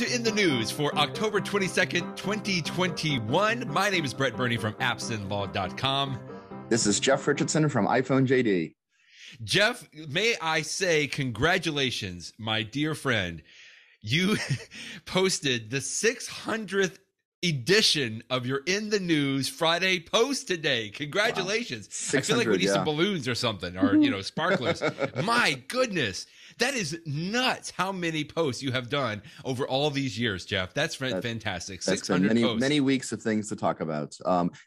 to In the News for October 22nd, 2021. My name is Brett Burney from appsandlaw.com. This is Jeff Richardson from iPhone JD. Jeff, may I say congratulations, my dear friend. You posted the 600th edition of your In the News Friday post today. Congratulations. Wow. I feel like we need some balloons or something, or, sparklers. My goodness. That is nuts how many posts you have done over all these years, Jeff. That's fantastic. 600 posts. Many weeks of things to talk about.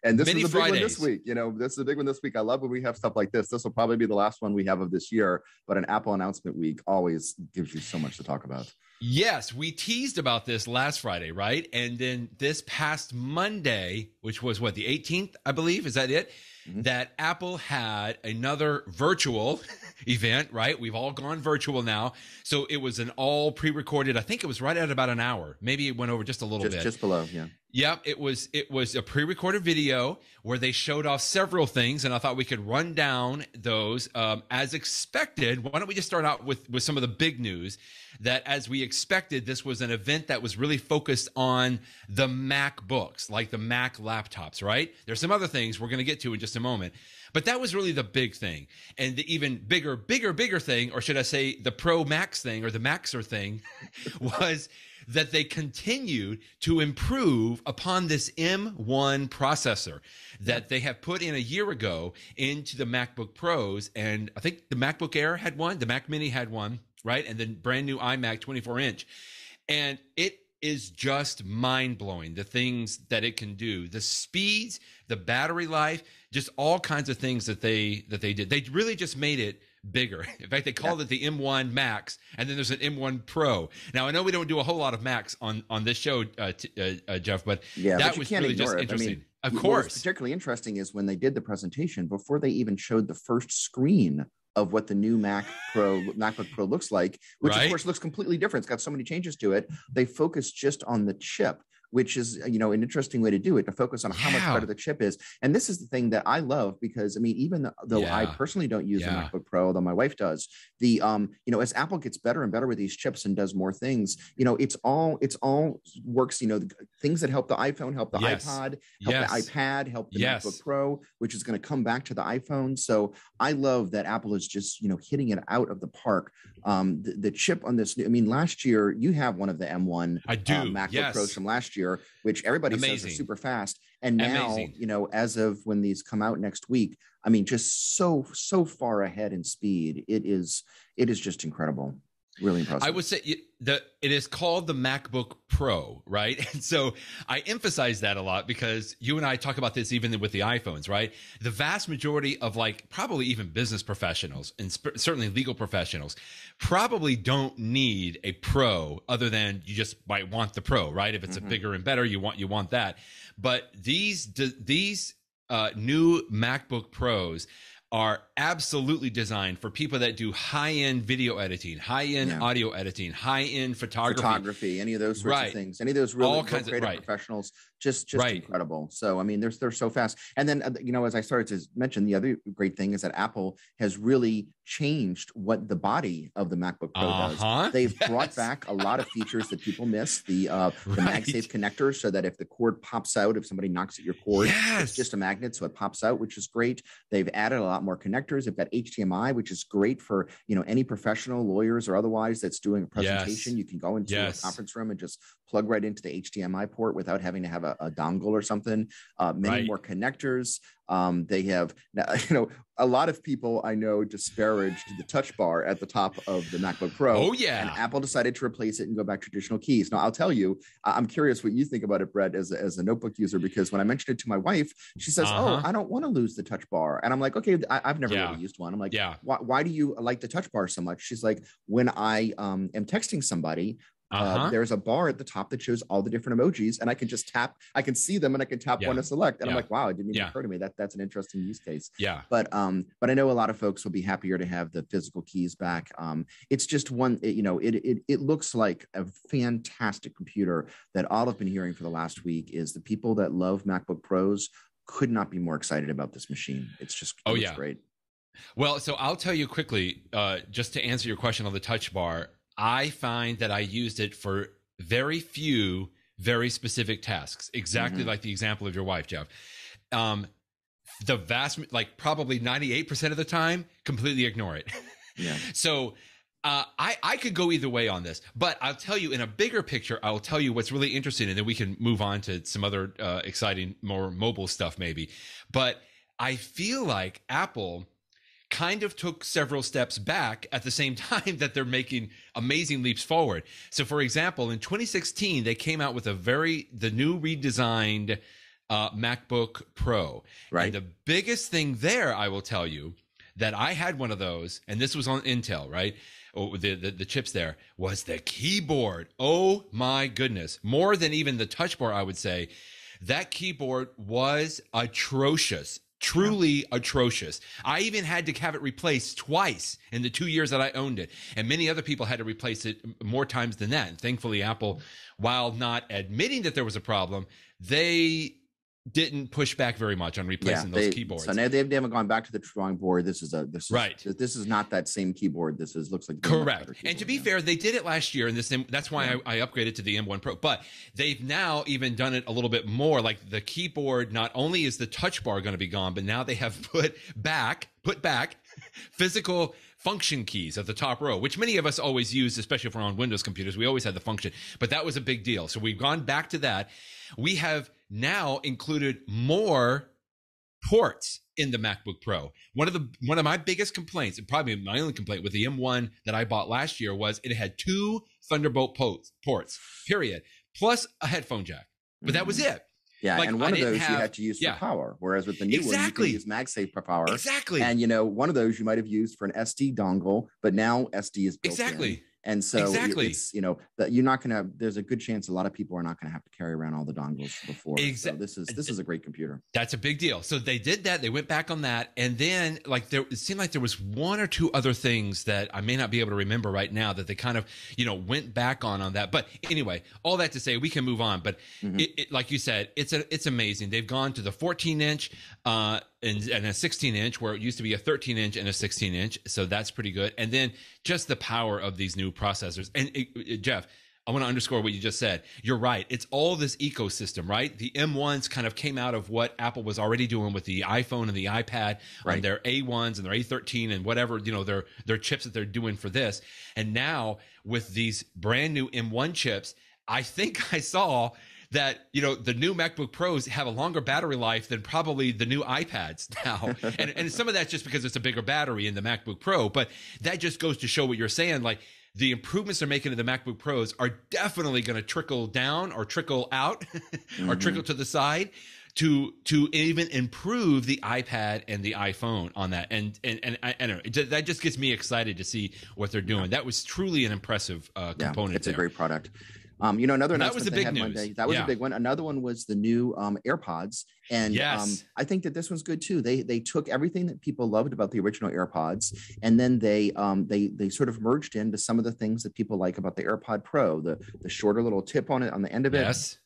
And this is a big one this week. This is a big one this week. I love when we have stuff like this. This will probably be the last one we have of this year, but an Apple announcement week always gives you so much to talk about. Yes, we teased about this last Friday, right? And then this past Monday, which was what, the 18th, I believe, is that it? Mm-hmm. That Apple had another virtual event, right? We've all gone virtual now. So it was an all pre-recorded, I think it was right at about an hour. Maybe it went over just a little bit. Just below, yeah. Yep, it was a pre-recorded video where they showed off several things, and I thought we could run down those as expected. Why don't we just start out with some of the big news that, as we expected, this was an event that was really focused on the MacBooks, like the Mac laptops, right? There's some other things we're going to get to in just a moment, but that was really the big thing. And the even bigger thing, or should I say the Pro Max thing or the Maxer thing, was that they continued to improve upon this M1 processor that they have put in a year ago into the MacBook Pros. And I think the MacBook Air had one, the Mac Mini had one, right? And then brand new iMac 24-inch. And it is just mind-blowing, the things that it can do, the speeds, the battery life, just all kinds of things that they did. They really just made it bigger. In fact, they called it the M1 Max, and then there's an M1 Pro. Now, I know we don't do a whole lot of Macs on this show, Jeff, but that was really just interesting. Of course. What's particularly interesting is when they did the presentation, before they even showed the first screen of what the new MacBook Pro looks like, which of course looks completely different. It's got so many changes to it. They focused just on the chip, which is, an interesting way to do it, to focus on how much better the chip is. And this is the thing that I love, because even though I personally don't use the MacBook Pro, although my wife does, as Apple gets better and better with these chips and does more things, it's all works, things that help the iPhone, help the iPod, help the iPad, help the MacBook Pro, which is going to come back to the iPhone. So I love that Apple is just, hitting it out of the park. The chip on this, last year, you have one of the M1 MacBook Pros from last year, which everybody says are super fast. And now, as of when these come out next week, just so far ahead in speed. It is just incredible. Really impressive. I would say it is called the MacBook Pro, right? And so I emphasize that a lot because you and I talk about this even with the iPhones, right? The vast majority of probably even business professionals and certainly legal professionals probably don't need a Pro other than you just might want the Pro, right? If it's a bigger and better, you want that. But these new MacBook Pros are absolutely designed for people that do high-end video editing, high-end audio editing, high-end photography, any of those sorts of things, any of those really creative professionals, just incredible. So, they're so fast. And then, as I started to mention, the other great thing is that Apple has really changed what the body of the MacBook Pro does. They've brought back a lot of features that people miss, the MagSafe connector, so that if the cord pops out, if somebody knocks at your cord, it's just a magnet, so it pops out, which is great. They've added a lot more connectors. They've got HDMI, which is great for any professional, lawyers or otherwise, that's doing a presentation. You can go into a conference room and just plug right into the HDMI port without having to have a dongle or something. Many more connectors. They have, a lot of people I know disparaged the touch bar at the top of the MacBook Pro. Oh, yeah. And Apple decided to replace it and go back to traditional keys. Now, I'll tell you, I'm curious what you think about it, Brett, as a notebook user, because when I mentioned it to my wife, she says, oh, I don't want to lose the touch bar. And I'm like, okay, I've never really used one. I'm like, why do you like the touch bar so much? She's like, when I am texting somebody, there's a bar at the top that shows all the different emojis, and I can just tap. I can see them, and I can tap one to select. And I'm like, wow, it didn't even occur to me. That's an interesting use case. But I know a lot of folks will be happier to have the physical keys back. It's just one. It looks like a fantastic computer that all I've been hearing for the last week is the people that love MacBook Pros could not be more excited about this machine. It's just great. Well, so I'll tell you quickly, just to answer your question on the touch bar. I find that I used it for very few, very specific tasks, exactly like the example of your wife, Jeff. The vast, like probably 98% of the time, completely ignore it. Yeah. So I could go either way on this, but I'll tell you in a bigger picture, I'll tell you what's really interesting, and then we can move on to some other exciting, more mobile stuff maybe. But I feel like Apple kind of took several steps back at the same time that they're making amazing leaps forward. So for example, in 2016, they came out with the new redesigned MacBook Pro. Right. And the biggest thing there, I will tell you, that I had one of those, and this was on Intel, right? Oh, the chips there, was the keyboard. Oh my goodness. More than even the touch bar, I would say. That keyboard was atrocious. Truly atrocious. I even had to have it replaced twice in the 2 years that I owned it. And many other people had to replace it more times than that. And thankfully, Apple, while not admitting that there was a problem, they didn't push back very much on replacing those keyboards. So now they haven't gone back to the drawing board. This is not that same keyboard. Looks like correct. And to be fair, they did it last year, and that's why I upgraded to the M1 Pro. But they've now even done it a little bit more. Like the keyboard, not only is the touch bar going to be gone, but now they have put back physical function keys at the top row, which many of us always use, especially if we're on Windows computers. We always had the function, but that was a big deal. So we've gone back to that. We have now included more ports in the MacBook Pro. One of my biggest complaints, and probably my only complaint with the M1 that I bought last year, was it had 2 Thunderbolt ports, period, plus a headphone jack. But that was it. Yeah, like, and one of those you had to use for power, whereas with the new one, you can use MagSafe for power. Exactly. And, one of those you might have used for an SD dongle, but now SD is built in. And so it's, that you're not going to, there's a good chance a lot of people are not going to have to carry around all the dongles before. So this is a great computer. That's a big deal. So they did that. They went back on that. And then it seemed like there was 1 or 2 other things that I may not be able to remember right now that they kind of, went back on that. But anyway, all that to say, we can move on. But like you said, it's amazing. They've gone to the 14-inch, and a 16-inch, where it used to be a 13-inch and a 16-inch. So that's pretty good. And then just the power of these new processors. And Jeff, I want to underscore what you just said. You're right. It's all this ecosystem, right? The M1s kind of came out of what Apple was already doing with the iPhone and the iPad, and their A1s and their A13 and whatever, their chips that they're doing for this. And now with these brand new M1 chips, I think I saw that, the new MacBook Pros have a longer battery life than probably the new iPads now. and some of that's just because it's a bigger battery in the MacBook Pro. But that just goes to show what you're saying. Like, the improvements they're making to the MacBook Pros are definitely going to trickle down or trickle out or trickle to the side to even improve the iPad and the iPhone on that. And I don't know, that just gets me excited to see what they're doing. That was truly an impressive component. It's a great product. Another announcement that was the big news. Monday, that was a big one. Another one was the new AirPods, and I think that this one's good too. They took everything that people loved about the original AirPods, and then they sort of merged into some of the things that people like about the AirPod Pro, the shorter little tip on the end of it. Yes.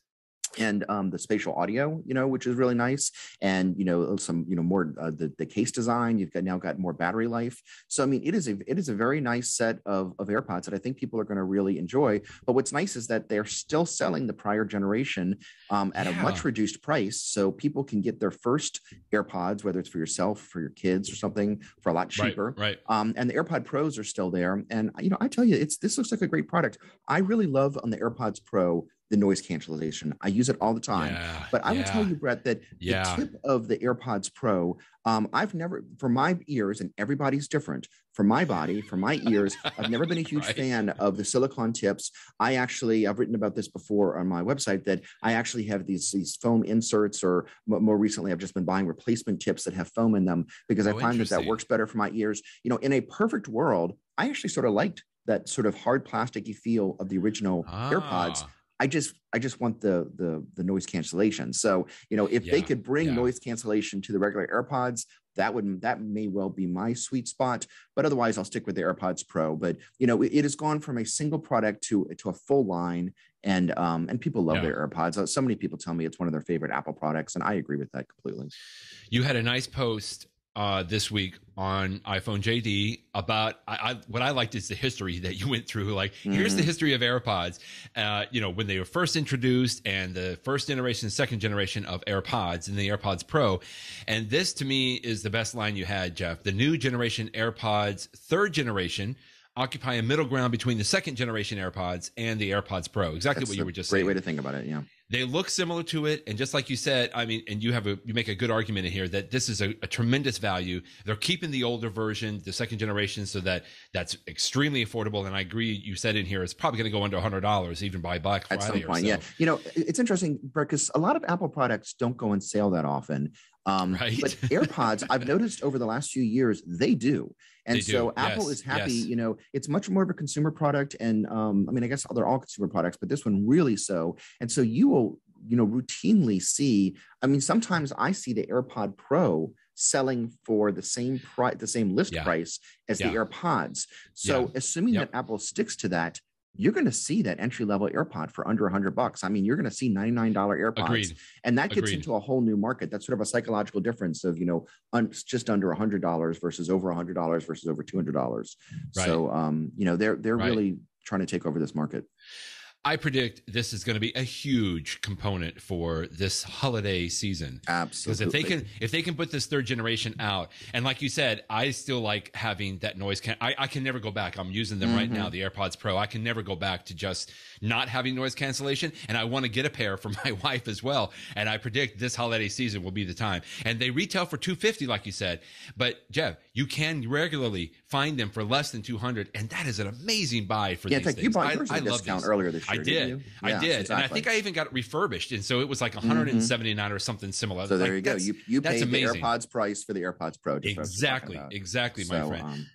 And the spatial audio, which is really nice, and some more the case design. You've now got more battery life. So I mean, it is a very nice set of AirPods that I think people are going to really enjoy. But what's nice is that they're still selling the prior generation at a much reduced price, so people can get their first AirPods, whether it's for yourself, for your kids, or something, for a lot cheaper. Right. And the AirPod Pros are still there, and I tell you, this looks like a great product. I really love on the AirPods Pro the noise cancellation. I use it all the time. But I will tell you, Brett, that the tip of the AirPods Pro, I've never, for my ears, and everybody's different, for my body, for my ears, I've never been a huge fan of the silicone tips. I've written about this before on my website, that I actually have these foam inserts, or more recently, I've just been buying replacement tips that have foam in them, because I find that works better for my ears. In a perfect world, I actually sort of liked that sort of hard plasticky feel of the original AirPods. I just want the noise cancellation. So, if they could bring noise cancellation to the regular AirPods, that may well be my sweet spot. But otherwise, I'll stick with the AirPods Pro. But it has gone from a single product to a full line, and people love their AirPods. So many people tell me it's one of their favorite Apple products, and I agree with that completely. You had a nice post this week on iPhone JD about what I liked is the history that you went through. Like, here's the history of AirPods. When they were first introduced, and the first generation, second generation of AirPods, and the AirPods Pro. And this, to me, is the best line you had, Jeff. The new generation AirPods, third generation, occupy a middle ground between the second generation AirPods and the AirPods Pro. Exactly what you were just saying. Great way to think about it. Yeah. They look similar to it, and just like you said, I mean, and you make a good argument in here that this is a tremendous value. They're keeping the older version, the second generation, so that's extremely affordable. And I agree, you said in here it's probably going to go under $100 even by Black Friday. At some point, or so. yeah. You know, it's interesting because a lot of Apple products don't go on sale that often. Right. But AirPods, I've noticed over the last few years, they do. And so Apple is happy, you know, it's much more of a consumer product. And I mean, I guess they're all consumer products, but this one really so. And so you will, you know, routinely see, I mean, sometimes I see the AirPod Pro selling for the same price, the same list price as the AirPods. So assuming that Apple sticks to that, you're going to see that entry-level AirPod for under $100. I mean, you're going to see $99 AirPods. Agreed. And that gets into a whole new market. That's sort of a psychological difference of, you know, just under $100 versus over $100 versus over $200. Right. So, you know, they're really trying to take over this market. I predict this is going to be a huge component for this holiday season. Absolutely. Because if they can put this third generation out, and like you said, I still like having that noise. I can never go back. I'm using them right now, the AirPods Pro. I can never go back to just not having noise cancellation. And I want to get a pair for my wife as well. And I predict this holiday season will be the time. And they retail for $250, like you said. But Jeff, you can regularly find them for less than $200, and that is an amazing buy for these things. You bought yours at a discount earlier this year. I did. I did. Exactly. And I think I even got it refurbished. And so it was like $179 or something similar. So there you go. You paid the AirPods price for the AirPods Pro. Exactly, my friend.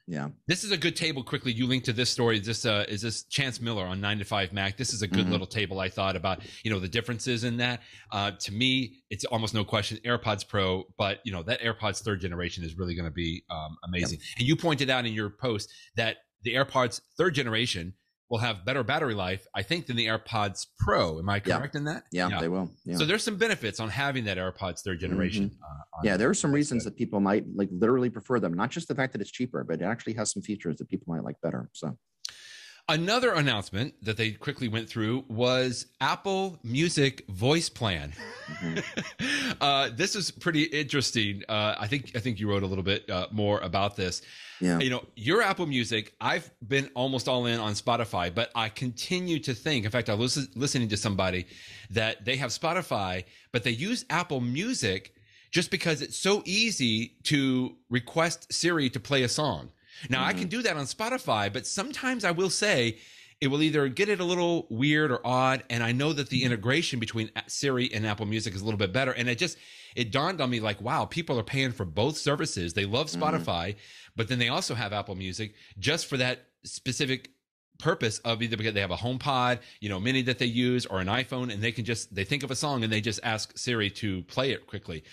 This is a good table. Quickly, you linked to this story. This is this Chance Miller on 9 to 5 Mac. This is a good little table, I thought, about, you know, the differences in that. To me, it's almost no question AirPods Pro, but, you know, that AirPods third generation is really going to be amazing. And you pointed out in your post that the AirPods third generation will have better battery life, I think, than the AirPods Pro. Am I correct in that? Yeah, they will. Yeah. So there's some benefits on having that AirPods third generation. There are some reasons that people might like literally prefer them. Not just the fact that it's cheaper, but it actually has some features that people might like better. So another announcement that they quickly went through was Apple Music Voice Plan. This is pretty interesting. I think you wrote a little bit more about this. Yeah. You know, your Apple Music, I've been almost all in on Spotify, but I continue to think, in fact, I was listening to somebody that they have Spotify, but they use Apple Music just because it's so easy to request Siri to play a song. Now, I can do that on Spotify, but sometimes I will say it will either get it a little weird or odd. And I know that the integration between Siri and Apple Music is a little bit better. And it dawned on me like, wow, people are paying for both services. They love Spotify, but then they also have Apple Music just for that specific purpose of either because they have a HomePod, you know, mini that they use, or an iPhone, and they think of a song and they just ask Siri to play it quickly.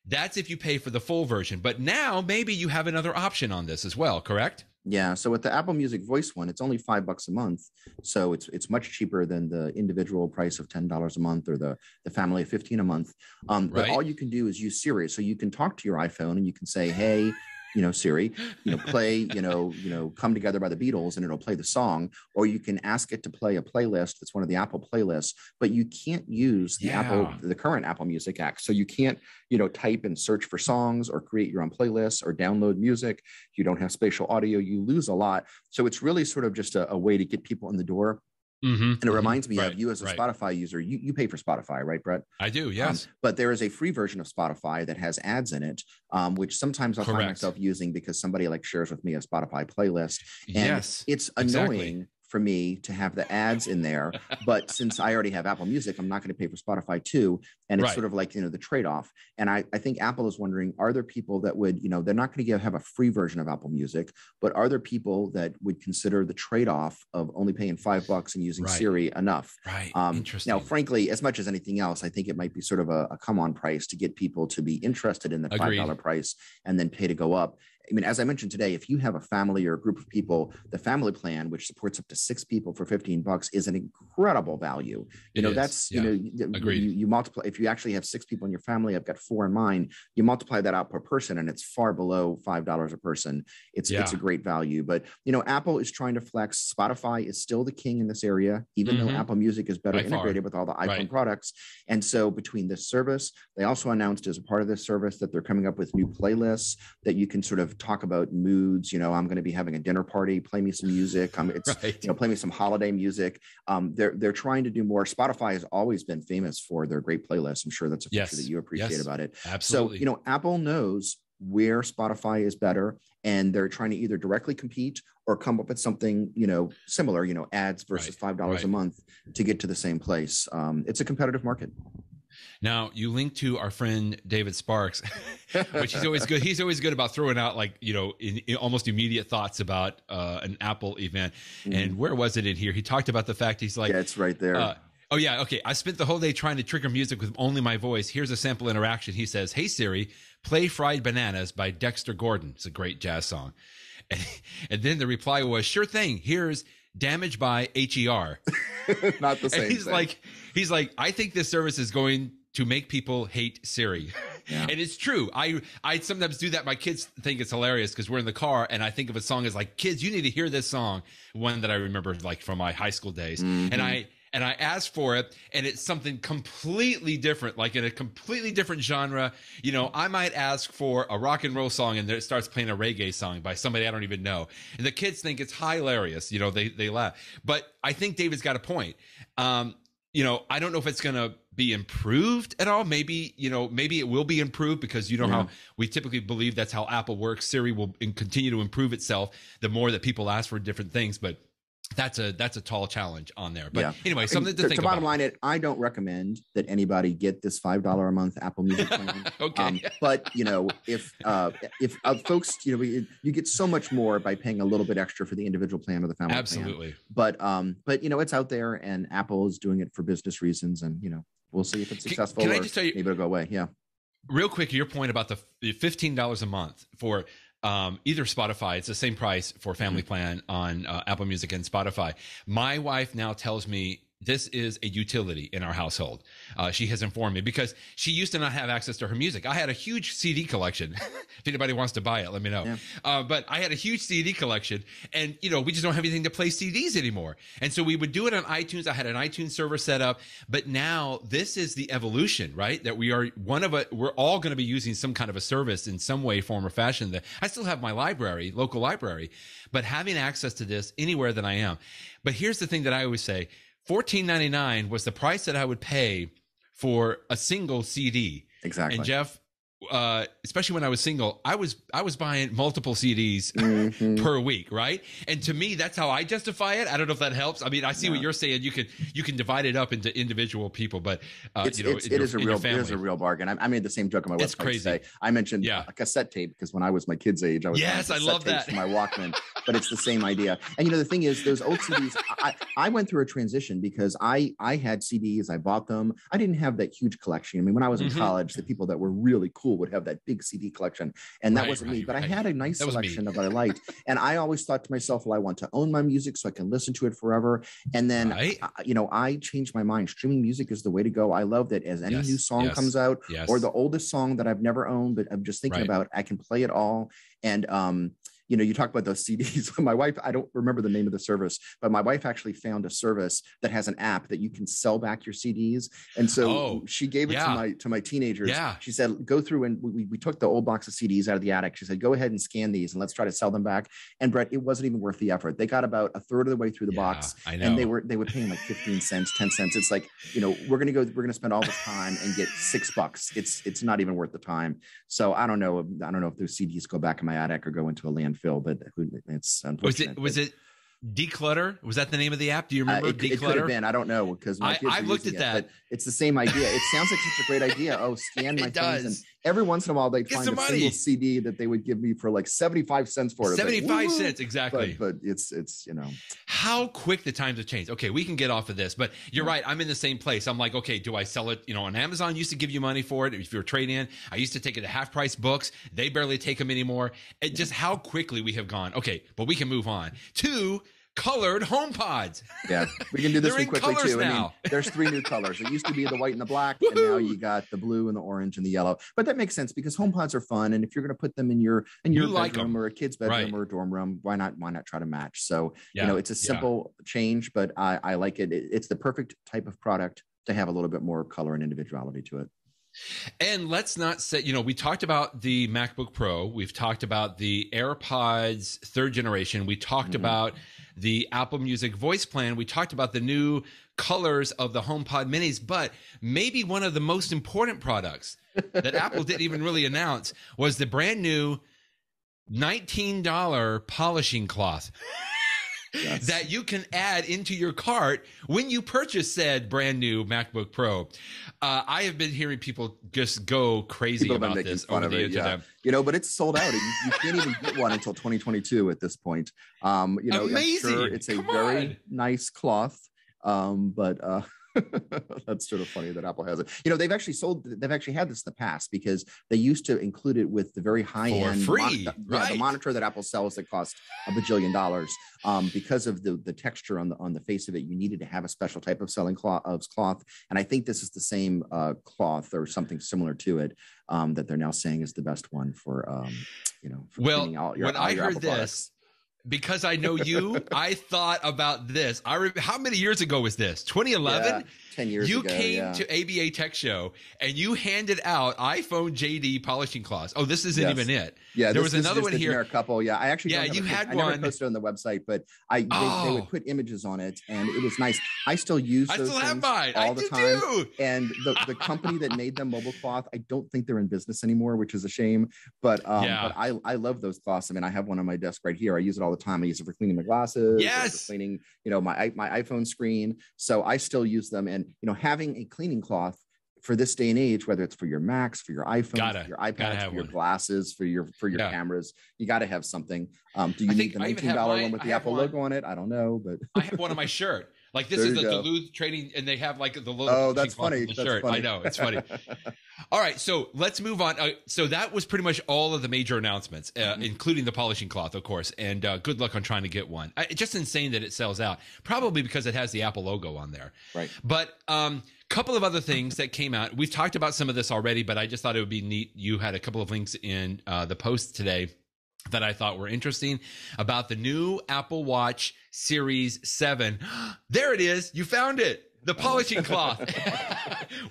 That's if you pay for the full version. But now maybe you have another option on this as well, correct? Yeah. So with the Apple Music Voice one, it's only $5 a month. So it's much cheaper than the individual price of $10 a month or the family of $15 a month. But all you can do is use Siri. So you can talk to your iPhone and you can say, hey, you know, Siri, you know, play, you know, Come Together by the Beatles, and it'll play the song. Or you can ask it to play a playlist that's one of the Apple playlists, but you can't use the current Apple Music app. So you can't, you know, type and search for songs or create your own playlists or download music. You don't have spatial audio. You lose a lot. So it's really sort of just a way to get people in the door. And it reminds me of you as a Spotify user. You pay for Spotify, right, Brett? I do, yes. But there is a free version of Spotify that has ads in it, which sometimes I'll find myself using because somebody like shares with me a Spotify playlist. And it's annoying for me to have the ads in there. But since I already have Apple Music, I'm not going to pay for Spotify too. And it's sort of like, you know, the trade-off. And I think Apple is wondering, are there people that would, you know, they're not going to have a free version of Apple Music, but are there people that would consider the trade-off of only paying $5 and using Siri enough? Interesting. Now, frankly, as much as anything else, I think it might be sort of a come-on price to get people to be interested in the $5 price and then pay to go up. I mean, as I mentioned today, if you have a family or a group of people, the family plan, which supports up to 6 people for $15, is an incredible value. That's you multiply, if you actually have 6 people in your family, I've got 4 in mine, you multiply that out per person and it's far below $5 a person. It's a great value. But Apple is trying to flex. Spotify is still the king in this area, even though Apple Music is better integrated with all the iPhone products. And so between this service, they also announced as a part of this service that they're coming up with new playlists that you can sort of talk about moods. I'm going to be having a dinner party, play me some music. Play me some holiday music. They're trying to do more. Spotify has always been famous for their great playlists. I'm sure that's a feature that you appreciate about it. Absolutely. So, Apple knows where Spotify is better, and they're trying to either directly compete or come up with something, similar, ads versus $5 a month to get to the same place. It's a competitive market. Now, you link to our friend David Sparks, which he's always good. He's always good about throwing out in almost immediate thoughts about an Apple event. And where was it in here? He talked about the fact he's like, yeah, it's right there. Oh, yeah. Okay. I spent the whole day trying to trigger music with only my voice. Here's a sample interaction. He says, "Hey, Siri, play Fried Bananas by Dexter Gordon." It's a great jazz song. And then the reply was, "Sure thing. Here's Damaged by HER." Not the same. And he's like, "I think this service is going to make people hate Siri." Yeah. And it's true. I sometimes do that. My kids think it's hilarious because we're in the car and I think of a song as like, "Kids, you need to hear this song." One that I remember like from my high school days. And I ask for it, and it's something completely different, like in a completely different genre. I might ask for a rock and roll song, and it starts playing a reggae song by somebody I don't even know. And the kids think it's hilarious. They laugh. But I think David's got a point. I don't know if it's going to be improved at all. Maybe it will be improved because how we typically believe that's how Apple works. Siri will continue to improve itself the more that people ask for different things. But that's a tall challenge on there. But anyway, something to think about. Bottom line, I don't recommend that anybody get this $5 a month Apple Music plan. Okay. But if folks, you get so much more by paying a little bit extra for the individual plan or the family Absolutely. plan. But it's out there, and Apple is doing it for business reasons, and we'll see if it's successful. Can I just tell you, maybe it'll go away. Yeah. Real quick, your point about the $15 a month for either Spotify. It's the same price for family plan on Apple Music and Spotify. My wife now tells me this is a utility in our household. She has informed me because she used to not have access to her music. I had a huge CD collection. If anybody wants to buy it, let me know. Yeah. But I had a huge CD collection, and we just don't have anything to play CDs anymore. And so we would do it on iTunes. I had an iTunes server set up, but now this is the evolution, right? That we're all going to be using some kind of a service in some way, form, or fashion. That I still have my local library, but having access to this anywhere that I am. But here's the thing that I always say. $14.99 was the price that I would pay for a single CD. Exactly. And Jeff, especially when I was single, I was buying multiple CDs per week, right? And to me, that's how I justify it. I don't know if that helps. I mean, I see what you're saying. You can divide it up into individual people, but it is a real bargain. I made the same joke on my website today. I mentioned a cassette tape because when I was my kid's age, I was I love that for my Walkman. But it's the same idea. And the thing is, those old CDs, I went through a transition because I had CDs, I bought them. I didn't have that huge collection. I mean, when I was in college, the people that were really cool would have that big CD collection, and that wasn't me. But I had a nice selection of what I liked, and I always thought to myself, well, I want to own my music so I can listen to it forever. And then I changed my mind. Streaming music is the way to go. I love that as any new song comes out, or the oldest song that I've never owned, but I'm just thinking about, I can play it all. And you talk about those CDs. My wife, I don't remember the name of the service, but my wife actually found a service that has an app that you can sell back your CDs. And so she gave it to my teenagers. Yeah. She said, go through, and we took the old box of CDs out of the attic. She said, go ahead and scan these and let's try to sell them back. And Brett, it wasn't even worth the effort. They got about a third of the way through the box, and they were paying like 15 cents, 10 cents. It's like, we're going to spend all this time and get $6. It's not even worth the time. So I don't know if those CDs go back in my attic or go into a landfill, but it's unfortunate. Was it Declutter? Was that the name of the app? Do you remember Declutter? It could have been. I don't know, because I looked at that. But it's the same idea. It sounds like such a great idea. Scan my things. And every once in a while, they'd find a single CD that they would give me for like 75 cents for it. 75 cents, exactly. But it's how quick the times have changed. Okay, we can get off of this, but you're right. I'm in the same place. I'm like, okay, do I sell it? On Amazon used to give you money for it if you're trading in. I used to take it to half price books. They barely take them anymore. Just how quickly we have gone. Okay, but we can move on to colored HomePods. Yeah, we can do this one quickly too. Now. I mean, there's 3 new colors. It used to be the white and the black, and now you got the blue and the orange and the yellow. But that makes sense because HomePods are fun, and if you're going to put them in your bedroom or a kid's bedroom or a dorm room, why not try to match? So it's a simple change, but I like it. It's the perfect type of product to have a little bit more color and individuality to it. And let's not say, we talked about the MacBook Pro. We've talked about the AirPods 3rd generation. We talked about the Apple Music voice plan. We talked about the new colors of the HomePod minis, but maybe one of the most important products that Apple didn't even really announce was the brand new $19 polishing cloth. Yes. That you can add into your cart when you purchase said brand new MacBook Pro. I have been hearing people just go crazy about this over the internet. But it's sold out. You can't even get one until 2022 at this point. Amazing. I'm sure it's a very nice cloth, but that's sort of funny that Apple has it. They've actually had this in the past because they used to include it with the very high end free, the monitor that Apple sells that cost $1 bajillion. Because of the texture on the face of it, you needed to have a special type of cloth. And I think this is the same cloth or something similar to it that they're now saying is the best one for cleaning all your I heard Apple products. Because I know you, I thought about this. I remember, how many years ago was this? 2011? Yeah, 10 years ago. You came to ABA Tech Show and you handed out iPhone JD polishing cloths. Oh, this isn't even it. Yeah, there was another one here. Couple. Yeah, I actually you had I one. never posted on the website, but they would put images on it, and it was nice. I still use those things all the time. Too. And the company that made them, Mobile Cloth, I don't think they're in business anymore, which is a shame. But I love those cloths. I mean, I have one on my desk right here. I use it all the time. I use it for cleaning my glasses. Yes. For cleaning, my iPhone screen. So I still use them. And having a cleaning cloth for this day and age, whether it's for your Macs, for your iPhones, for your iPads, for your glasses, for your cameras, you got to have something. Do you need the $19 one with the Apple logo on it? I don't know, but I have one on my shirt. Like this is the Duluth trading, and they have like the logo. Oh, that's funny. That's shirt. Funny. I know, it's funny. All right, so let's move on. So that was pretty much all of the major announcements, including the polishing cloth, of course. And good luck on trying to get one. It's just insane that it sells out, probably because it has the Apple logo on there. Right. But couple of other things that came out. We've talked about some of this already, but I just thought it would be neat. You had a couple of links in the post today that I thought were interesting about the new Apple Watch Series 7. There it is. You found it. The polishing cloth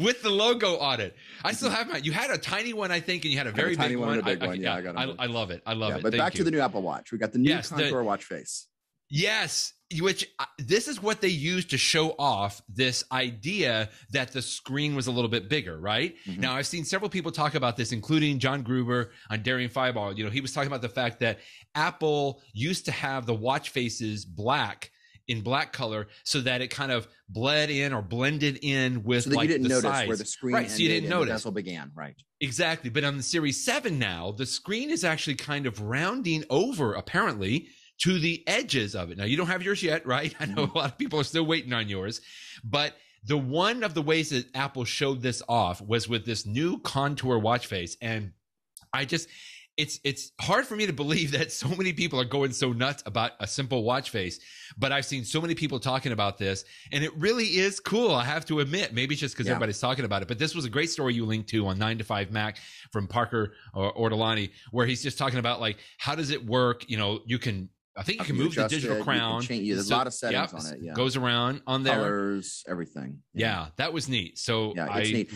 with the logo on it. I still have mine. You had a tiny one, I think, and you had a very big one. I got it. I love it. I love it. But back to the new Apple Watch. We got the new contour watch face. Yes, which this is what they used to show off this idea that the screen was a little bit bigger, right? Mm-hmm. Now, I've seen several people talk about this, including John Gruber on Daring Fireball. He was talking about the fact that Apple used to have the watch faces in black color so that it kind of bled in or blended in with so that like you didn't the notice sides. Where the screen right, so you didn't notice. The bezel began, right. Exactly. But on the Series 7 now, the screen is actually kind of rounding over, apparently, to the edges of it. Now, you don't have yours yet, right? I know a lot of people are still waiting on yours. But the one of the ways that Apple showed this off was with this new contour watch face. And it's hard for me to believe that so many people are going so nuts about a simple watch face. But I've seen so many people talking about this, and it really is cool, I have to admit. Maybe it's just because everybody's talking about it. But this was a great story you linked to on 9 to 5 Mac from Parker Ortolani, where he's just talking about, like, how does it work? You can... I think you can move the digital crown. There's a lot of settings on it. Yeah. Goes around on there. Colors, everything. Yeah, that was neat. So it's neat.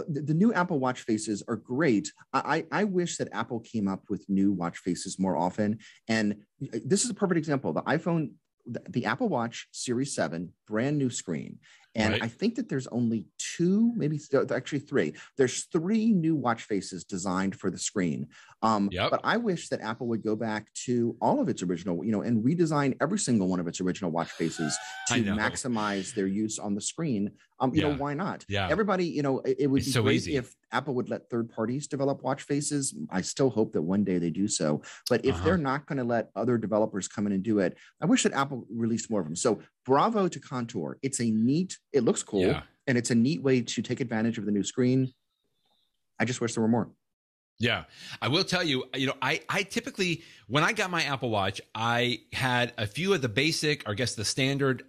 The new Apple Watch faces are great. I wish that Apple came up with new watch faces more often. And this is a perfect example. The Apple Watch Series 7, brand new screen. And I think that there's only 2, maybe actually 3. There's 3 new watch faces designed for the screen. But I wish that Apple would go back to all of its original, and redesign every single one of its original watch faces to maximize their use on the screen. Why not? Yeah. Everybody, it would be so great easy if Apple would let third parties develop watch faces. I still hope that one day they do so. But if they're not going to let other developers come in and do it, I wish that Apple released more of them. So bravo to Contour. It looks cool, and it's a neat way to take advantage of the new screen. I just wish there were more. Yeah, I will tell you, I typically, when I got my Apple Watch, I had a few of the basic, or I guess the standard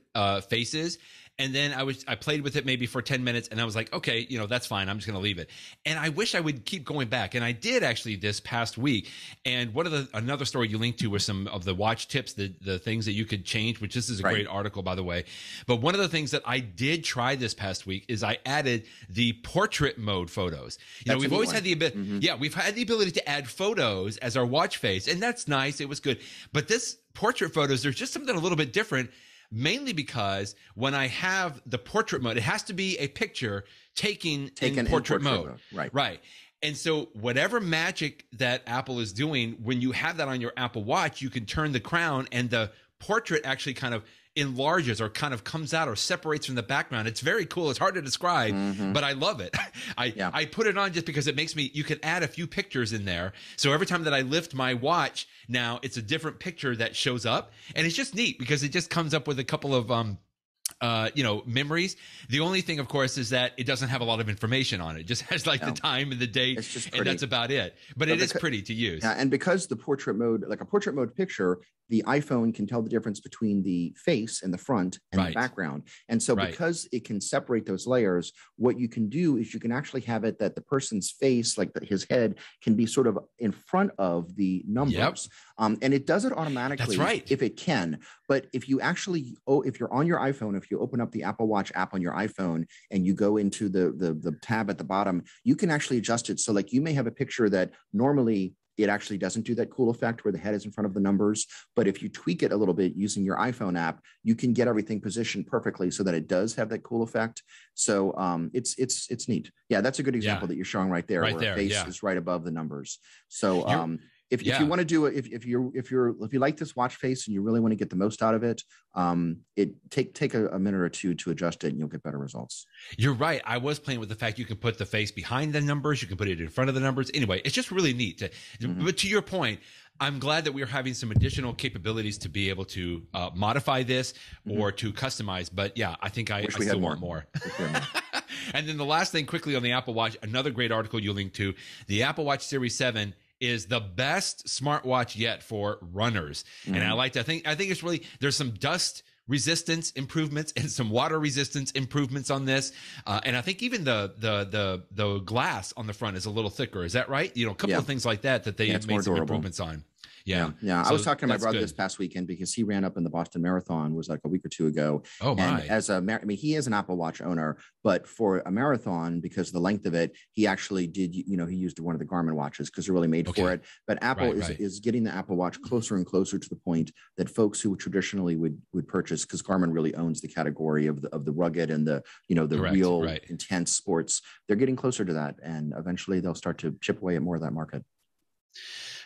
faces. And then I played with it maybe for 10 minutes and I was like, okay, that's fine. I'm just going to leave it. And I wish I would keep going back. And I did actually this past week. And another story you linked to was some of the watch tips, the things that you could change, which this is a great article, by the way. But one of the things that I did try this past week is I added the portrait mode photos. We've always had the ability, we've had the ability to add photos as our watch face. And that's nice. It was good. But this portrait photos, there's just something a little bit different. Mainly because when I have the portrait mode, it has to be a picture taken in portrait mode. Right. And so whatever magic that Apple is doing, when you have that on your Apple Watch, you can turn the crown and the portrait actually kind of enlarges or kind of comes out or separates from the background. It's very cool. It's hard to describe, but I love it. I put it on just because it makes you can add a few pictures in there. So every time that I lift my watch now, it's a different picture that shows up. And it's just neat because it just comes up with a couple of, memories. The only thing, of course, is that it doesn't have a lot of information on it. It just has the time and the date, and that's about it. But it is pretty to use. Yeah, and because the portrait mode, like a portrait mode picture, the iPhone can tell the difference between the face in the front and the background. And so because it can separate those layers, what you can do is you can actually have it that the person's face, like his head, can be sort of in front of the numbers. And it does it automatically if it can. But if you actually, if you're on your iPhone, if you open up the Apple Watch app on your iPhone and you go into the tab at the bottom, you can actually adjust it. So like you may have a picture that normally it actually doesn't do that cool effect where the head is in front of the numbers. But if you tweak it a little bit using your iPhone app, you can get everything positioned perfectly so that it does have that cool effect. So it's neat. Yeah, that's a good example that you're showing right there, where the face is right above the numbers. So if you want to do it, if you like this watch face and you really want to get the most out of it, take a minute or two to adjust it and you'll get better results. You're right. I was playing with the fact you can put the face behind the numbers, you can put it in front of the numbers. Anyway, it's just really neat. But to your point, I'm glad that we're having some additional capabilities to be able to modify this or to customize. But yeah, I think I still want more. And then the last thing quickly on the Apple Watch, another great article you linked to, the Apple Watch Series 7 is the best smartwatch yet for runners. And I think it's really, there's some dust resistance improvements and some water resistance improvements on this. And I think even the glass on the front is a little thicker. Is that right? A couple of things like that they made some improvements on. Yeah. So I was talking to my brother this past weekend because he ran up in the Boston Marathon, was like a week or two ago. Oh my! And he is an Apple Watch owner, but for a marathon, because of the length of it, he actually did. He used one of the Garmin watches because they're really made for it. But Apple is getting the Apple Watch closer and closer to the point that folks who traditionally would purchase, because Garmin really owns the category of the rugged and the real intense sports. They're getting closer to that, and eventually they'll start to chip away at more of that market.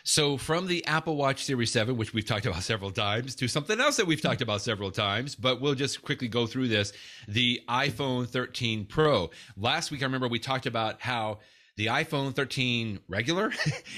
So from the Apple Watch Series 7, which we've talked about several times, to something else that we've talked about several times, but we'll just quickly go through this, the iPhone 13 Pro. Last week, I remember we talked about how the iPhone 13 regular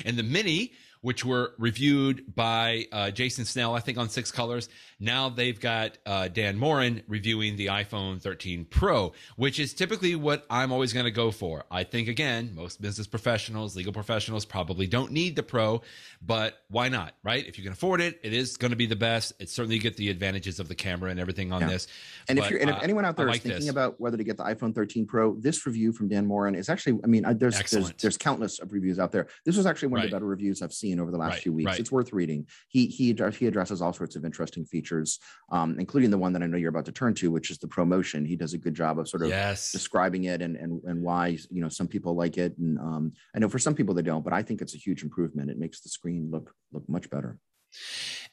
and the mini, which were reviewed by Jason Snell, I think on 6 Colors. Now they've got Dan Moren reviewing the iPhone 13 Pro, which is typically what I'm always going to go for. I think, again, most business professionals, legal professionals probably don't need the Pro, but why not, right? If you can afford it, it is going to be the best. It certainly get the advantages of the camera and everything on this. And if anyone out there is thinking about whether to get the iPhone 13 Pro, this review from Dan Moren is actually, there's countless of reviews out there. This was actually one of the better reviews I've seen over the last few weeks. It's worth reading. He addresses all sorts of interesting features, including the one that I know you're about to turn to, which is the ProMotion. He does a good job of sort of describing it and why some people like it, and I know for some people they don't, but I think it's a huge improvement. It makes the screen look much better.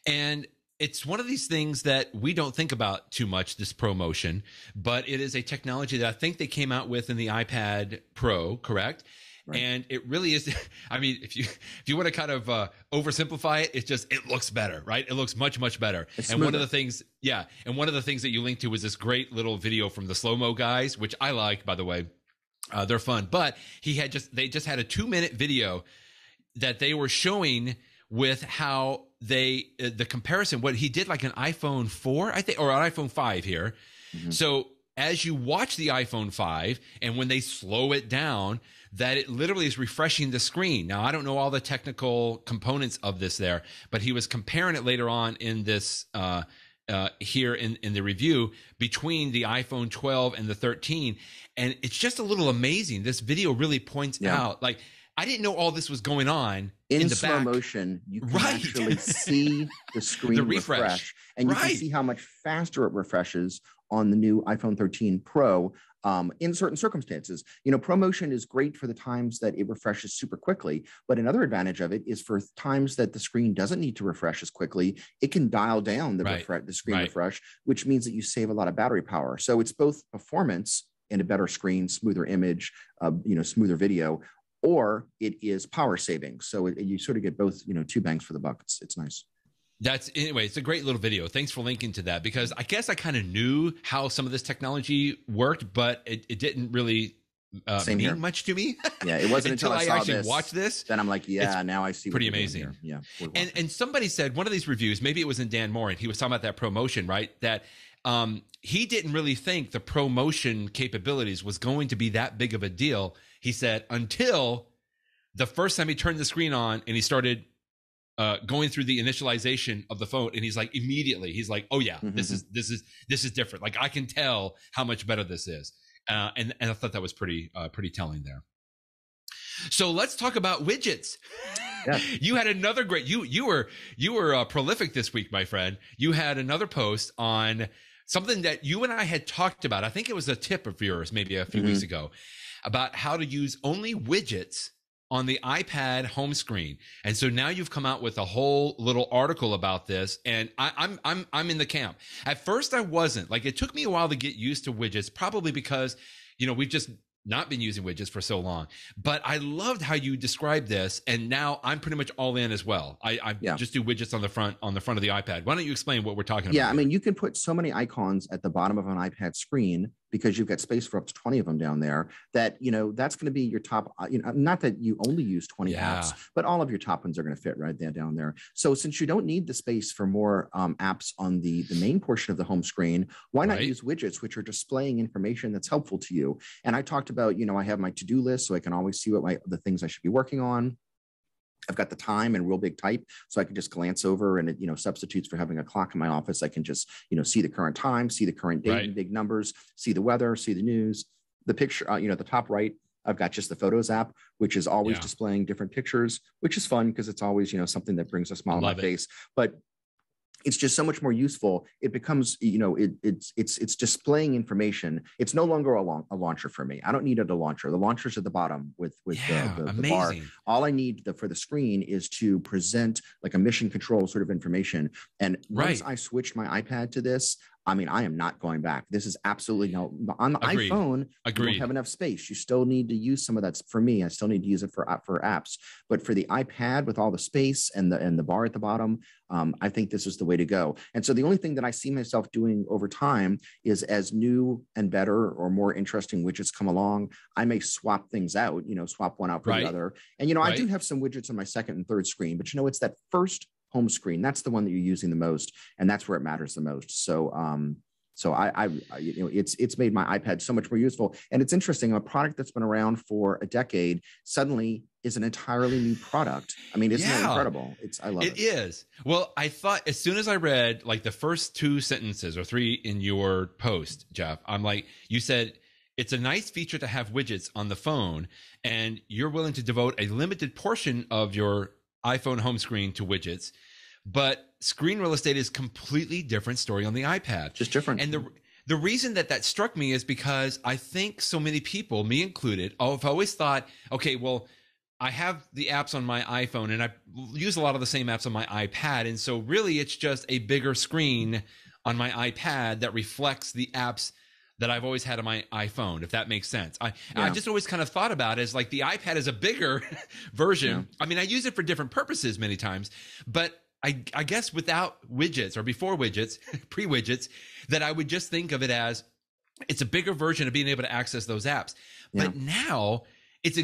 And it's one of these things that we don't think about too much, this ProMotion, but it is a technology that I think they came out with in the iPad Pro, correct? Right. And it really is. I mean, if you want to kind of oversimplify it, it looks better, right? It looks much, much better. And one of the things that you linked to was this great little video from the Slo Mo Guys, which I like, by the way. They're fun, but they just had a 2-minute video that they were showing with how the comparison, what he did, like an iPhone 4, I think, or an iPhone 5 here. So as you watch the iPhone 5 and when they slow it down, that it literally is refreshing the screen. Now, I don't know all the technical components of this there, but he was comparing it later on in this here in the review between the iPhone 12 and the 13. And it's just a little amazing. This video really points out, like, I didn't know all this was going on in the slow back. motion. You can actually see the screen refresh, and you can see how much faster it refreshes on the new iPhone 13 Pro in certain circumstances. ProMotion is great for the times that it refreshes super quickly, but another advantage of it is for times that the screen doesn't need to refresh as quickly, it can dial down the screen refresh, which means that you save a lot of battery power. So it's both performance and a better screen, smoother image, smoother video, or it is power saving. So you sort of get both, two bangs for the buck. It's nice. Anyway, it's a great little video. Thanks for linking to that, because I guess I kind of knew how some of this technology worked, but it didn't really mean much to me. Yeah, it wasn't until I saw actually watched this. Then I'm like, now I see. Pretty amazing. Yeah. And somebody said, one of these reviews, maybe it was in Dan Moren, he was talking about that ProMotion, right? That he didn't really think the ProMotion capabilities was going to be that big of a deal. He said, until the first time he turned the screen on and he started going through the initialization of the phone, and he's like, immediately, he's like, oh yeah, this is different. Like, I can tell how much better this is. And I thought that was pretty telling there. So let's talk about widgets. Yeah. You had another great, you were prolific this week, my friend. You had another post on something that you and I had talked about. I think it was a tip of yours maybe a few weeks ago, about how to use only widgets on the iPad home screen. And so now you've come out with a whole little article about this, and I'm in the camp. At first I wasn't. Like, it took me a while to get used to widgets, probably because, we've just not been using widgets for so long. But I loved how you described this, and now I'm pretty much all in as well. I just do widgets on the front of the iPad. Why don't you explain what we're talking about? Yeah, I mean, you can put so many icons at the bottom of an iPad screen, because you've got space for up to 20 of them down there, that, that's going to be your top, not that you only use 20 apps, but all of your top ones are going to fit right there down there. So since you don't need the space for more apps on the main portion of the home screen, why not use widgets, which are displaying information that's helpful to you? And I talked about, I have my to-do list, so I can always see what the things I should be working on. I've got the time in real big type, so I can just glance over, and it, substitutes for having a clock in my office. I can just, see the current time, see the current date in big numbers, see the weather, see the news, the picture, the top right, I've got just the Photos app, which is always displaying different pictures, which is fun because it's always, something that brings a smile on my face. But it's just so much more useful. It becomes, it's displaying information. It's no longer a launcher for me. I don't need a launcher. The launcher's at the bottom with the bar. All I need for the screen is to present like a mission control sort of information. And once I switched my iPad to this, I mean, I am not going back. This is absolutely on the iPhone. You don't have enough space. You still need to use some of that. For me, I still need to use it for apps. But for the iPad, with all the space and the bar at the bottom, I think this is the way to go. And so the only thing that I see myself doing over time is, as new and better or more interesting widgets come along, I may swap things out. Swap one out for the other. And I do have some widgets on my second and third screen, but it's that first home screen, that's the one that you're using the most, and that's where it matters the most. So it's made my iPad so much more useful. And it's interesting, a product that's been around for a decade suddenly is an entirely new product. I mean, isn't that incredible? I love it. It is. Well, I thought, as soon as I read like the first 2 sentences or 3 in your post, Jeff, I'm like, you said, it's a nice feature to have widgets on the phone, and you're willing to devote a limited portion of your iPhone home screen to widgets, but screen real estate is completely different story on the iPad. Just different. And the reason that struck me is because I think so many people, me included, have always thought, okay, well, I have the apps on my iPhone and I use a lot of the same apps on my iPad. And so really it's just a bigger screen on my iPad that reflects the apps that I've always had on my iPhone, if that makes sense. I just always kind of thought about it as like the iPad is a bigger version. I mean, I use it for different purposes many times, but I guess without widgets or before widgets, pre-widgets, that I would just think of it as it's a bigger version of being able to access those apps. But now it's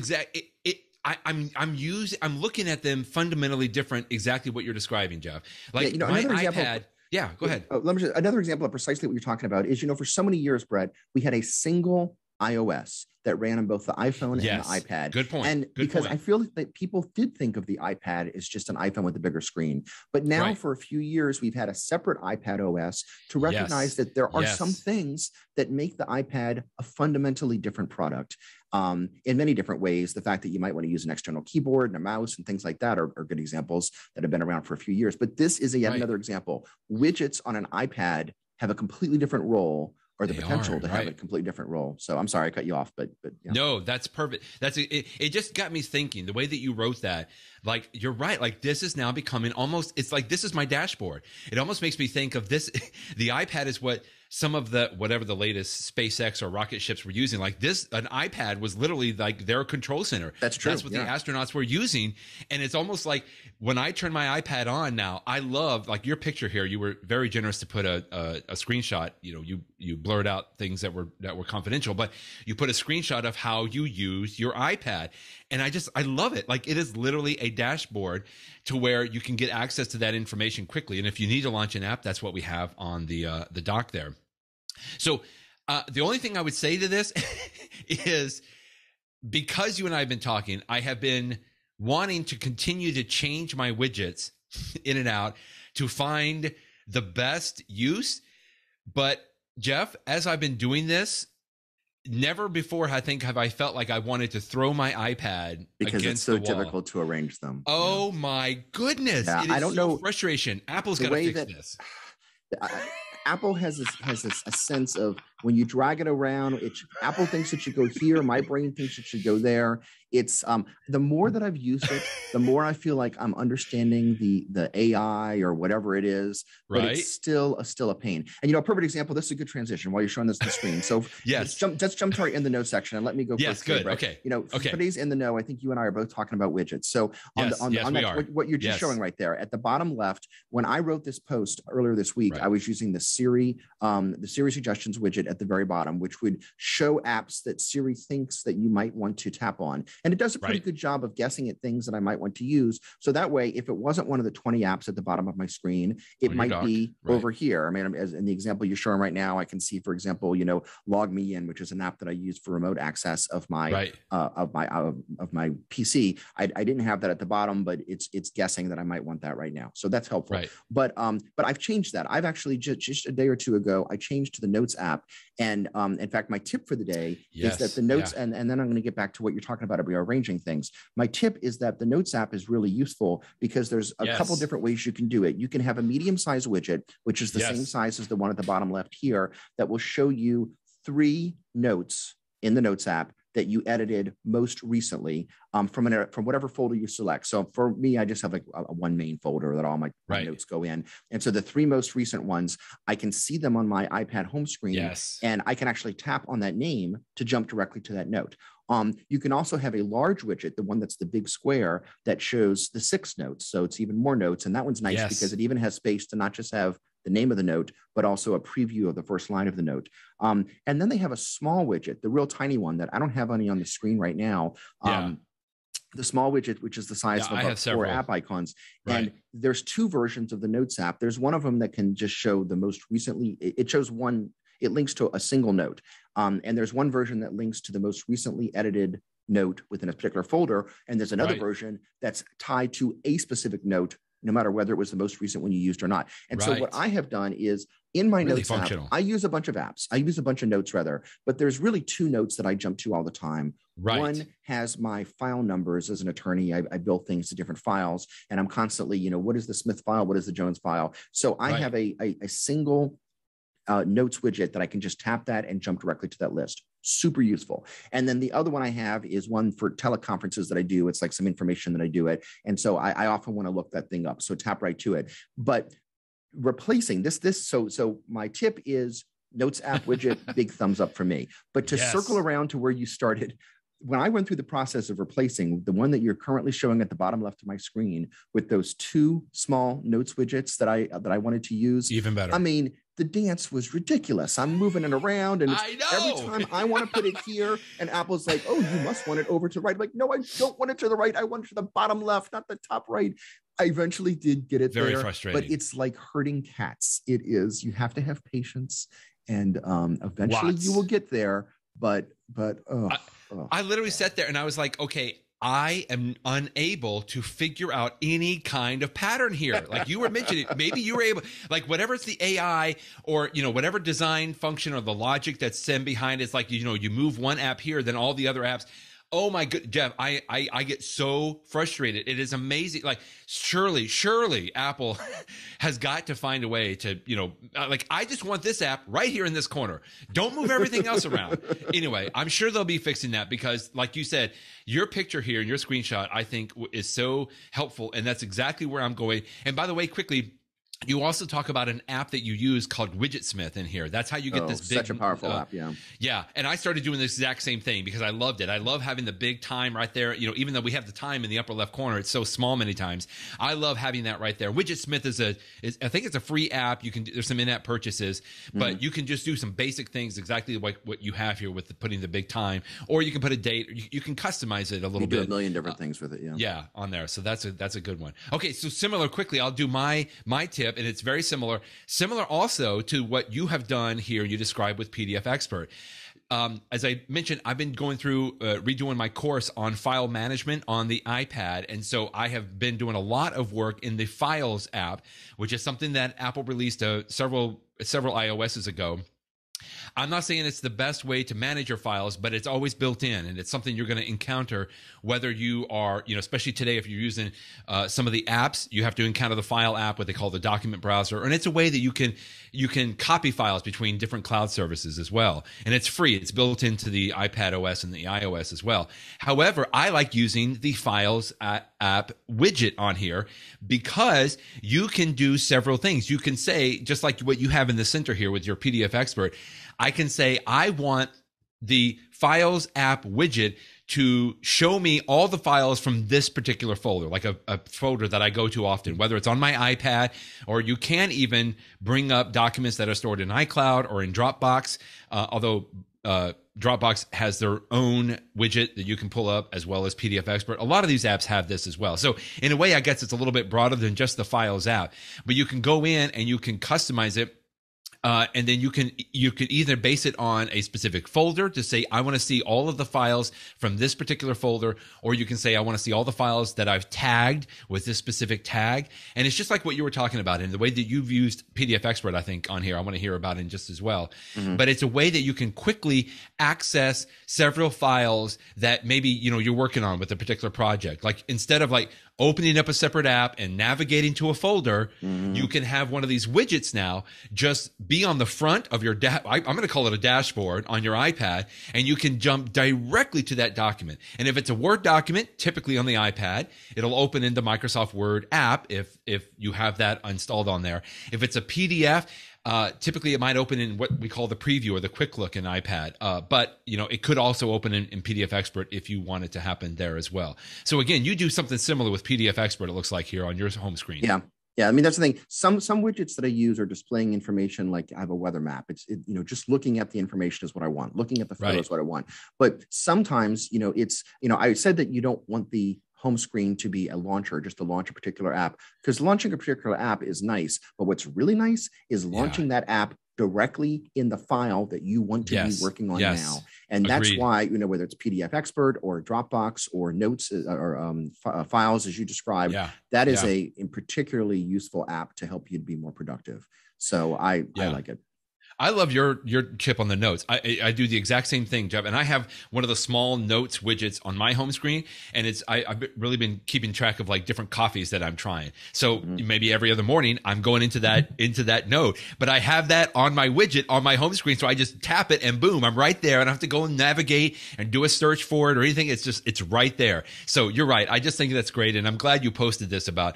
I'm looking at them fundamentally different, exactly what you're describing, Jeff. Like my iPad. Yeah, go ahead. Let me just, another example of precisely what you're talking about is, for so many years, Brett, we had a single iOS that ran on both the iPhone and the iPad. Good point. And because I feel that people did think of the iPad as just an iPhone with a bigger screen. But now for a few years, we've had a separate iPad OS to recognize that there are some things that make the iPad a fundamentally different product in many different ways. The fact that you might want to use an external keyboard and a mouse and things like that are good examples that have been around for a few years. But this is yet another example. Widgets on an iPad have a completely different role, or the potential to have a completely different role. So I'm sorry I cut you off, but yeah. No, that's perfect. It just got me thinking, the way that you wrote that, like, you're right. Like, this is now becoming almost, it's like, this is my dashboard. It almost makes me think of this. The iPad is what some of the, whatever the latest SpaceX or rocket ships were using. Like this, an iPad was literally like their control center. That's true. That's what the astronauts were using. And it's almost like when I turn my iPad on now, I love, like, your picture here. You were very generous to put a screenshot. You blurred out things that were confidential, but you put a screenshot of how you use your iPad. And I love it. Like, it is literally a dashboard to where you can get access to that information quickly. And if you need to launch an app, that's what we have on the dock there. So the only thing I would say to this is, because you and I have been talking, I have been wanting to continue to change my widgets in and out to find the best use. But Jeff, as I've been doing this, never before, I think, have I felt like I wanted to throw my iPad because against it's so the wall. difficult to arrange them. Oh my goodness! Yeah, It is I don't know. Frustration. Apple's got to fix this. Apple has a sense of, when you drag it around, Apple thinks it should go here. My brain thinks it should go there. It's the more that I've used it, the more I feel like I'm understanding the AI or whatever it is, but it's still a pain. And a perfect example. This is a good transition while you're showing this on the screen. So let's jump to our in the know section and let me go first. Yes, good. Right? Okay. For today's in the know, I think you and I are both talking about widgets. So what you're just showing right there at the bottom left, when I wrote this post earlier this week, I was using the Siri suggestions widget at the very bottom, which would show apps that Siri thinks that you might want to tap on. And it does a pretty good job of guessing at things that I might want to use. So that way, if it wasn't one of the 20 apps at the bottom of my screen, it might be over here. I mean, as in the example you're showing right now, I can see, for example, Log Me In, which is an app that I use for remote access of my of my PC. I didn't have that at the bottom, but it's guessing that I might want that right now. So that's helpful. But I've changed that. I've actually just a day or two ago, I changed to the Notes app. And in fact, my tip for the day is that the Notes, and then I'm going to get back to what you're talking about arranging things. My tip is that the Notes app is really useful because there's a couple different ways you can do it. You can have a medium-sized widget, which is the same size as the one at the bottom left here, that will show you 3 notes in the Notes app that you edited most recently from whatever folder you select. So for me, I just have like a one main folder that all my notes go in. And so the 3 most recent ones, I can see them on my iPad home screen, and I can actually tap on that name to jump directly to that note. You can also have a large widget, the one that's the big square, that shows the 6 notes. So it's even more notes. And that one's nice because it even has space to not just have the name of the note, but also a preview of the first line of the note. And then they have a small widget, the real tiny one that I don't have any on the screen right now. The small widget, which is the size of about 4 app icons. And there's 2 versions of the Notes app. There's one of them that can just show the most recently, it shows one, it links to a single note. And there's one version that links to the most recently edited note within a particular folder. And there's another version that's tied to a specific note, no matter whether it was the most recent one you used or not. And so what I have done is, in my Notes app, I use a bunch of apps. I use a bunch of notes rather, but there's really 2 notes that I jump to all the time. One has my file numbers. As an attorney, I build things to different files, and I'm constantly, what is the Smith file? What is the Jones file? So I have a single Notes widget that I can just tap that and jump directly to that list. Super useful. And then the other one I have is one for teleconferences that I do. It's like some information that I do it. And so I often want to look that thing up. So tap right to it. But replacing so my tip is Notes app widget, big thumbs up for me. But to circle around to where you started, when I went through the process of replacing the one that you're currently showing at the bottom left of my screen with those 2 small Notes widgets that I wanted to use, even better. I mean, the dance was ridiculous. I'm moving it around, and every time I want to put it here, and Apple's like, "Oh, you must want it over to the right." I'm like, no, I don't want it to the right. I want it to the bottom left, not the top right. I eventually did get it Very there, frustrating. but it's like herding cats. It is. You have to have patience, and eventually you will get there. But I literally sat there and I was like, okay, I am unable to figure out any kind of pattern here. Like you were mentioning, maybe you were able, like whatever it's the AI or, whatever design function or the logic that's sent behind, it's like, you move one app here, then all the other apps. Oh my good, Jeff, I get so frustrated. It is amazing. Like surely Apple has got to find a way to, like I just want this app right here in this corner. Don't move everything else around. Anyway, I'm sure they'll be fixing that because like you said, your picture here and your screenshot, I think is so helpful. And that's exactly where I'm going. And by the way, quickly, you also talk about an app that you use called Widgetsmith in here. That's how you get this big, such a powerful app. Yeah. Yeah. And I started doing the exact same thing because I loved it. I love having the big time right there. Even though we have the time in the upper left corner, it's so small many times. I love having that right there. Widgetsmith is I think it's a free app. There's some in-app purchases, but you can just do some basic things exactly like what you have here with putting the big time, or you can put a date. Or you can customize it a little bit. Do a million different things with it. Yeah. Yeah. On there. So that's a good one. Okay. So similar quickly, I'll do my tip. And it's very similar also to what you have done here. You described with PDF Expert. As I mentioned, I've been going through redoing my course on file management on the iPad. And so I have been doing a lot of work in the Files app, which is something that Apple released several iOSs ago. I'm not saying it's the best way to manage your files, but it's always built in, and it's something you're going to encounter whether you are, especially today if you're using some of the apps, you have to encounter the File app, what they call the document browser, and it's a way that you can copy files between different cloud services as well, and it's free. It's built into the iPad OS and the iOS as well. However, I like using the Files app widget on here because you can do several things. You can say, just like what you have in the center here with your PDF Expert, I can say, I want the Files app widget to show me all the files from this particular folder, like a folder that I go to often, whether it's on my iPad, or you can even bring up documents that are stored in iCloud or in Dropbox, although Dropbox has their own widget that you can pull up, as well as PDF Expert. A lot of these apps have this as well. So in a way, I guess it's a little bit broader than just the Files app, but you can go in and you can customize it. And then you could either base it on a specific folder to say, I want to see all of the files from this particular folder, or you can say, I want to see all the files that I've tagged with this specific tag. And it's just like what you were talking about, and the way that you've used PDF Expert, I think, on here. I want to hear about it just as well. Mm-hmm. But it's a way that you can quickly access several files that maybe, you're working on with a particular project. Like instead of opening up a separate app and navigating to a folder, you can have one of these widgets now just be on the front of your I'm going to call it a dashboard on your iPad, and you can jump directly to that document. And if it's a Word document, typically on the iPad, it'll open into Microsoft Word app if you have that installed on there. If it's a PDF, typically it might open in what we call the preview or the quick look in iPad. But it could also open in PDF Expert if you want it to happen there as well. So again, you do something similar with PDF Expert, it looks like here on your home screen. Yeah. Yeah. I mean, that's the thing. Some widgets that I use are displaying information, like I have a weather map. It's just looking at the information is what I want. Looking at the photo is what I want. But sometimes, I said that you don't want the home screen to be a launcher, just to launch a particular app, because launching a particular app is nice. But what's really nice is launching that app directly in the file that you want to be working on now. And that's why, whether it's PDF Expert or Dropbox or Notes or Files, as you described, that is a particularly useful app to help you to be more productive. So I like it. I love your tip on the notes. I do the exact same thing, Jeff. And I have one of the small notes widgets on my home screen, and I've really been keeping track of different coffees that I'm trying. So maybe every other morning I'm going into that note, but I have that on my widget on my home screen. So I just tap it and boom, I'm right there. I don't have to go and navigate and do a search for it or anything. It's right there. So you're right. I just think that's great. And I'm glad you posted this about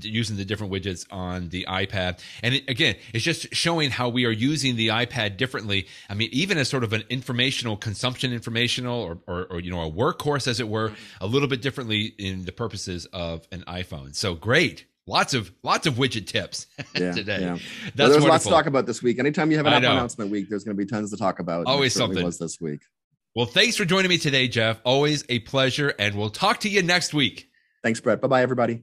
using the different widgets on the iPad. And again, it's just showing how we are using the iPad differently. I mean, even as sort of an informational or a workhorse, as it were, a little bit differently in the purposes of an iPhone. So great. Lots of widget tips today. Yeah. There's lots to talk about this week. Anytime you have an app announcement week, there's going to be tons to talk about. Always something. Was this week. Well, thanks for joining me today, Jeff. Always a pleasure, and we'll talk to you next week. Thanks, Brett. Bye-bye, everybody.